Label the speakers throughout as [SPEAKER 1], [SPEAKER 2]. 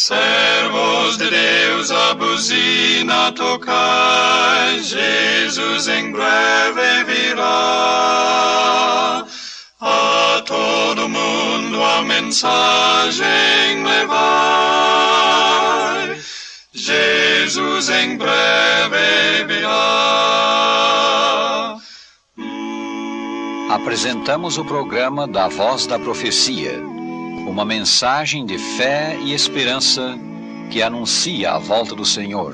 [SPEAKER 1] Servos de Deus, a buzina tocai, Jesus em breve virá. A todo mundo a mensagem levai, Jesus em breve virá.
[SPEAKER 2] Apresentamos o programa da Voz da Profecia, uma mensagem de fé e esperança que anuncia a volta do Senhor.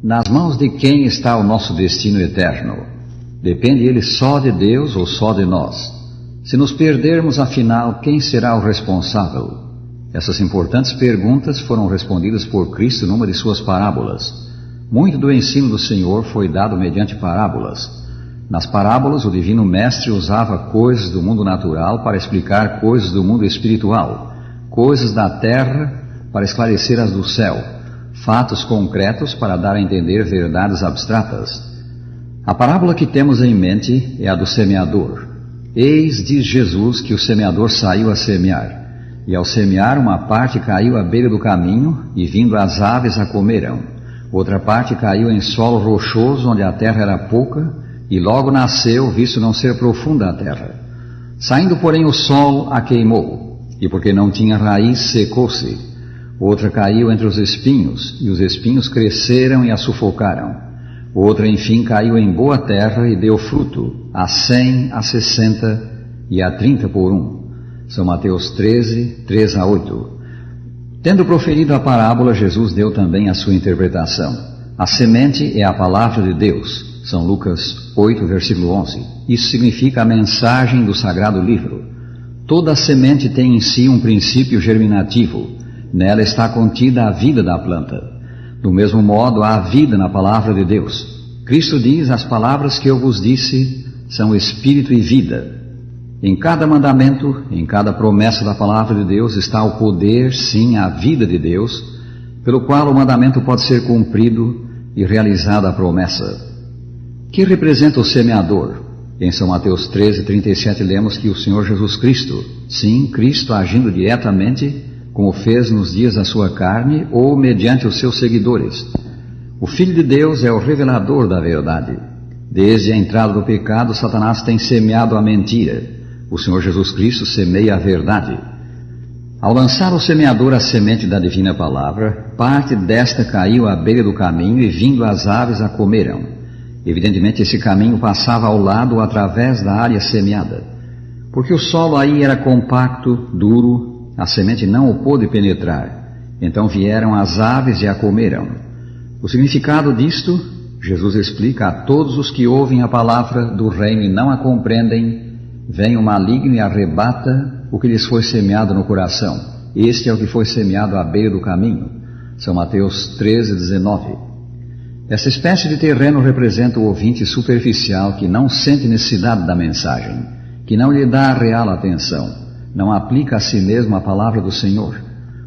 [SPEAKER 3] Nas mãos de quem está o nosso destino eterno? Depende ele só de Deus ou só de nós? Se nos perdermos, afinal, quem será o responsável? Essas importantes perguntas foram respondidas por Cristo numa de suas parábolas. Muito do ensino do Senhor foi dado mediante parábolas. Nas parábolas, o Divino Mestre usava coisas do mundo natural para explicar coisas do mundo espiritual, coisas da terra para esclarecer as do céu, fatos concretos para dar a entender verdades abstratas. A parábola que temos em mente é a do semeador. Eis, diz Jesus, que o semeador saiu a semear, e ao semear uma parte caiu à beira do caminho, e vindo as aves a comeram. Outra parte caiu em solo rochoso, onde a terra era pouca, e logo nasceu, visto não ser profunda a terra. Saindo, porém, o sol a queimou, e porque não tinha raiz, secou-se. Outra caiu entre os espinhos, e os espinhos cresceram e a sufocaram. Outra, enfim, caiu em boa terra e deu fruto, a 100, a 60 e a 30 por 1. São Mateus 13, 3-8. Tendo proferido a parábola, Jesus deu também a sua interpretação. A semente é a palavra de Deus. São Lucas 8, versículo 11. Isso significa a mensagem do sagrado livro. Toda semente tem em si um princípio germinativo. Nela está contida a vida da planta. Do mesmo modo, há vida na palavra de Deus. Cristo diz: as palavras que eu vos disse são espírito e vida. Em cada mandamento, em cada promessa da palavra de Deus está o poder, sim, a vida de Deus, pelo qual o mandamento pode ser cumprido e realizada a promessa. Que representa o semeador? Em São Mateus 13, 37 lemos que o Senhor Jesus Cristo, sim, Cristo agindo diretamente, como fez nos dias da sua carne, ou mediante os seus seguidores. O Filho de Deus é o revelador da verdade. Desde a entrada do pecado, Satanás tem semeado a mentira. O Senhor Jesus Cristo semeia a verdade. Ao lançar o semeador a semente da divina palavra, parte desta caiu à beira do caminho e vindo as aves a comeram. Evidentemente esse caminho passava ao lado ou através da área semeada. Porque o solo aí era compacto, duro, a semente não o pôde penetrar. Então vieram as aves e a comeram. O significado disto, Jesus explica: a todos os que ouvem a palavra do reino e não a compreendem, vem o maligno e arrebata o que lhes foi semeado no coração. Este é o que foi semeado à beira do caminho. São Mateus 13, 19. Essa espécie de terreno representa o ouvinte superficial que não sente necessidade da mensagem, que não lhe dá a real atenção. Não aplica a si mesmo a palavra do Senhor.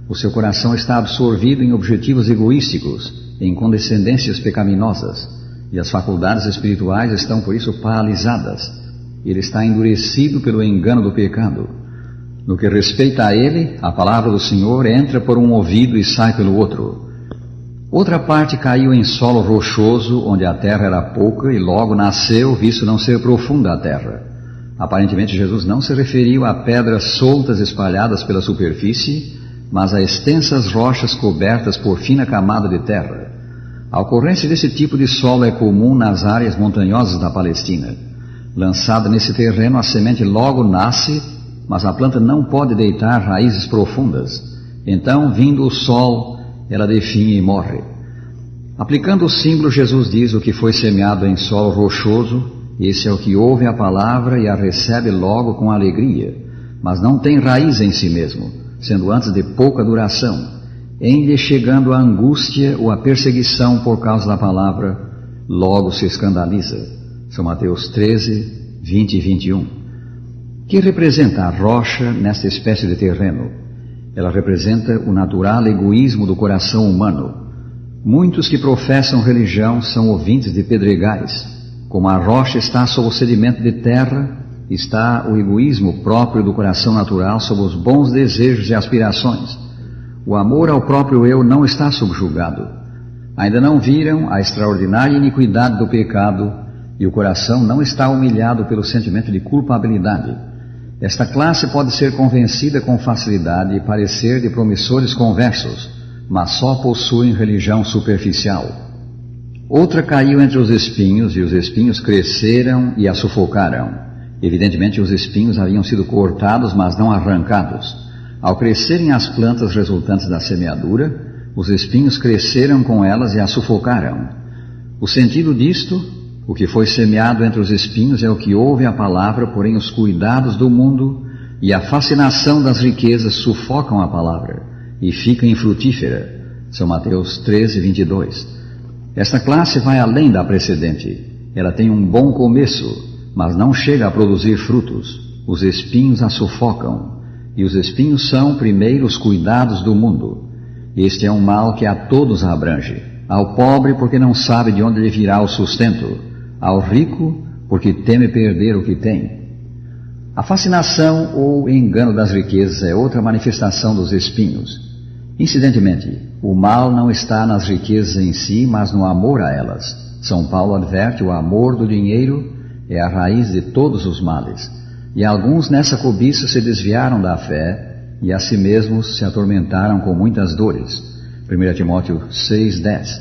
[SPEAKER 3] O seu coração está absorvido em objetivos egoísticos, em condescendências pecaminosas, e as faculdades espirituais estão por isso paralisadas. Ele está endurecido pelo engano do pecado. No que respeita a ele, a palavra do Senhor entra por um ouvido e sai pelo outro. Outra parte caiu em solo rochoso, onde a terra era pouca, e logo nasceu, visto não ser profunda a terra. Aparentemente Jesus não se referiu a pedras soltas espalhadas pela superfície, mas a extensas rochas cobertas por fina camada de terra. A ocorrência desse tipo de solo é comum nas áreas montanhosas da Palestina. Lançada nesse terreno, a semente logo nasce, mas a planta não pode deitar raízes profundas. Então, vindo o sol, ela definha e morre. Aplicando o símbolo, Jesus diz: o que foi semeado em solo rochoso, esse é o que ouve a palavra e a recebe logo com alegria, mas não tem raiz em si mesmo, sendo antes de pouca duração, em-lhe chegando a angústia ou a perseguição por causa da palavra, logo se escandaliza. São Mateus 13, 20 e 21. Que representa a rocha nesta espécie de terreno? Ela representa o natural egoísmo do coração humano. Muitos que professam religião são ouvintes de pedregais. Como a rocha está sob o sedimento de terra, está o egoísmo próprio do coração natural sob os bons desejos e aspirações. O amor ao próprio eu não está subjugado. Ainda não viram a extraordinária iniquidade do pecado e o coração não está humilhado pelo sentimento de culpabilidade. Esta classe pode ser convencida com facilidade e parecer de promissores conversos, mas só possuem religião superficial. Outra caiu entre os espinhos, e os espinhos cresceram e a sufocaram. Evidentemente os espinhos haviam sido cortados, mas não arrancados. Ao crescerem as plantas resultantes da semeadura, os espinhos cresceram com elas e a sufocaram. O sentido disto, o que foi semeado entre os espinhos é o que ouve a palavra, porém os cuidados do mundo e a fascinação das riquezas sufocam a palavra e fica infrutífera. São Mateus 13, 22. Esta classe vai além da precedente. Ela tem um bom começo, mas não chega a produzir frutos. Os espinhos a sufocam. E os espinhos são, primeiro, os cuidados do mundo. Este é um mal que a todos abrange. Ao pobre, porque não sabe de onde lhe virá o sustento. Ao rico, porque teme perder o que tem. A fascinação ou engano das riquezas é outra manifestação dos espinhos. Incidentemente, o mal não está nas riquezas em si, mas no amor a elas. São Paulo adverte: o amor do dinheiro é a raiz de todos os males. E alguns nessa cobiça se desviaram da fé e a si mesmos se atormentaram com muitas dores. 1 Timóteo 6:10.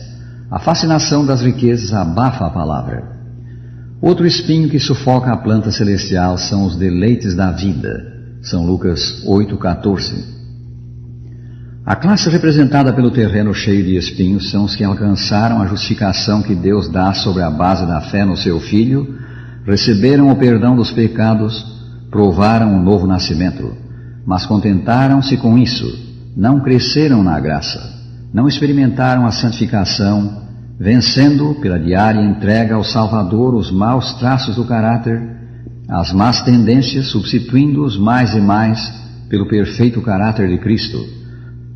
[SPEAKER 3] A fascinação das riquezas abafa a palavra. Outro espinho que sufoca a planta celestial são os deleites da vida. São Lucas 8:14. A classe representada pelo terreno cheio de espinhos são os que alcançaram a justificação que Deus dá sobre a base da fé no seu Filho, receberam o perdão dos pecados, provaram o novo nascimento, mas contentaram-se com isso, não cresceram na graça, não experimentaram a santificação, vencendo pela diária entrega ao Salvador os maus traços do caráter, as más tendências, substituindo-os mais e mais pelo perfeito caráter de Cristo.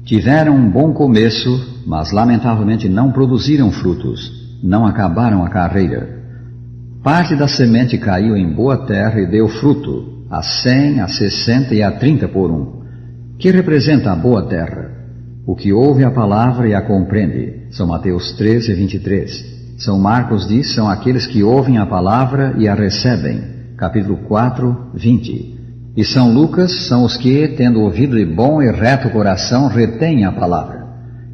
[SPEAKER 3] Tiveram um bom começo, mas lamentavelmente não produziram frutos, não acabaram a carreira. Parte da semente caiu em boa terra e deu fruto, a 100, a 60 e a 30 por um. Que representa a boa terra? O que ouve a palavra e a compreende. São Mateus 13, 23. São Marcos diz: são aqueles que ouvem a palavra e a recebem. Capítulo 4, 20. E São Lucas são os que, tendo ouvido de bom e reto coração, retêm a palavra.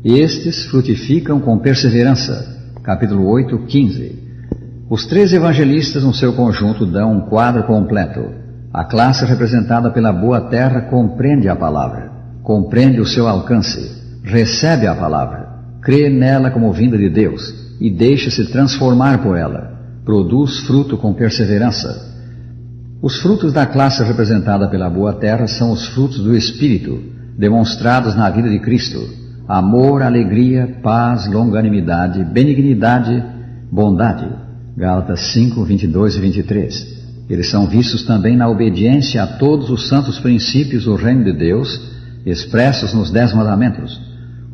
[SPEAKER 3] Estes frutificam com perseverança. Capítulo 8, 15. Os 3 evangelistas no seu conjunto dão um quadro completo. A classe representada pela boa terra compreende a palavra, compreende o seu alcance, recebe a palavra, crê nela como vinda de Deus e deixa-se transformar por ela, produz fruto com perseverança. Os frutos da classe representada pela boa terra são os frutos do Espírito, demonstrados na vida de Cristo: amor, alegria, paz, longanimidade, benignidade, bondade. Gálatas 5, 22 e 23. Eles são vistos também na obediência a todos os santos princípios do reino de Deus, expressos nos 10 mandamentos.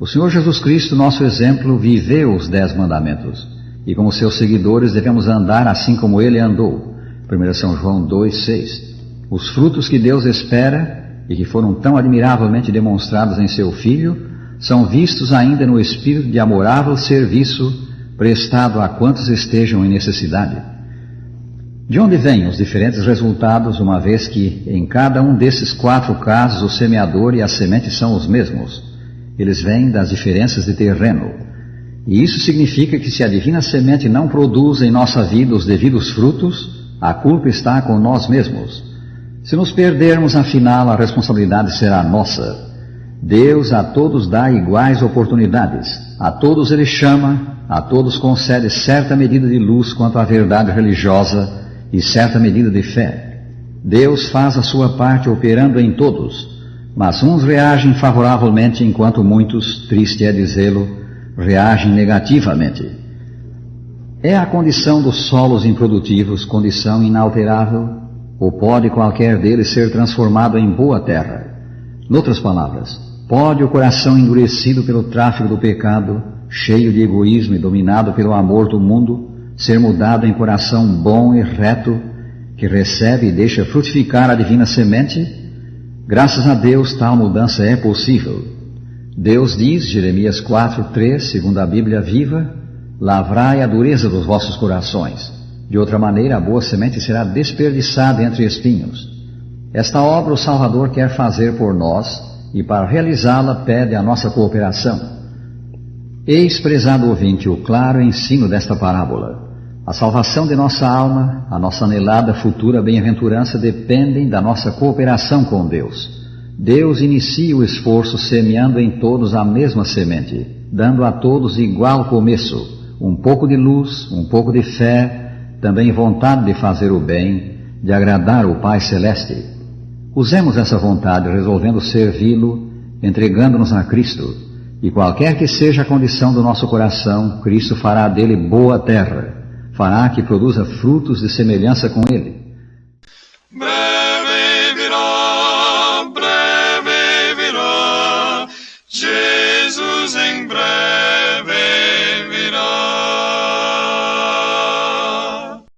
[SPEAKER 3] O Senhor Jesus Cristo, nosso exemplo, viveu os 10 mandamentos, e como seus seguidores devemos andar assim como ele andou. 1 São João 2, 6. Os frutos que Deus espera, e que foram tão admiravelmente demonstrados em seu Filho, são vistos ainda no espírito de amorável serviço prestado a quantos estejam em necessidade. De onde vêm os diferentes resultados, uma vez que em cada um desses 4 casos o semeador e a semente são os mesmos? Eles vêm das diferenças de terreno. E isso significa que se a divina semente não produz em nossa vida os devidos frutos, a culpa está com nós mesmos. Se nos perdermos, afinal, a responsabilidade será nossa. Deus a todos dá iguais oportunidades, a todos Ele chama, a todos concede certa medida de luz quanto à verdade religiosa e certa medida de fé. Deus faz a sua parte operando em todos, mas uns reagem favoravelmente, enquanto muitos, triste é dizê-lo, reagem negativamente. É a condição dos solos improdutivos, condição inalterável, ou pode qualquer deles ser transformado em boa terra? Noutras palavras, pode o coração endurecido pelo tráfico do pecado, cheio de egoísmo e dominado pelo amor do mundo, ser mudado em coração bom e reto, que recebe e deixa frutificar a divina semente? Graças a Deus, tal mudança é possível. Deus diz, Jeremias 4:3, segundo a Bíblia Viva, lavrai a dureza dos vossos corações. De outra maneira, a boa semente será desperdiçada entre espinhos. Esta obra o Salvador quer fazer por nós e para realizá-la pede a nossa cooperação. Eis, prezado ouvinte, o claro ensino desta parábola. A salvação de nossa alma, a nossa anelada futura bem-aventurança dependem da nossa cooperação com Deus. Deus inicia o esforço semeando em todos a mesma semente, dando a todos igual começo, um pouco de luz, um pouco de fé, também vontade de fazer o bem, de agradar o Pai Celeste. Usemos essa vontade resolvendo servi-lo, entregando-nos a Cristo, e qualquer que seja a condição do nosso coração, Cristo fará dele boa terra, fará que produza frutos de semelhança com ele.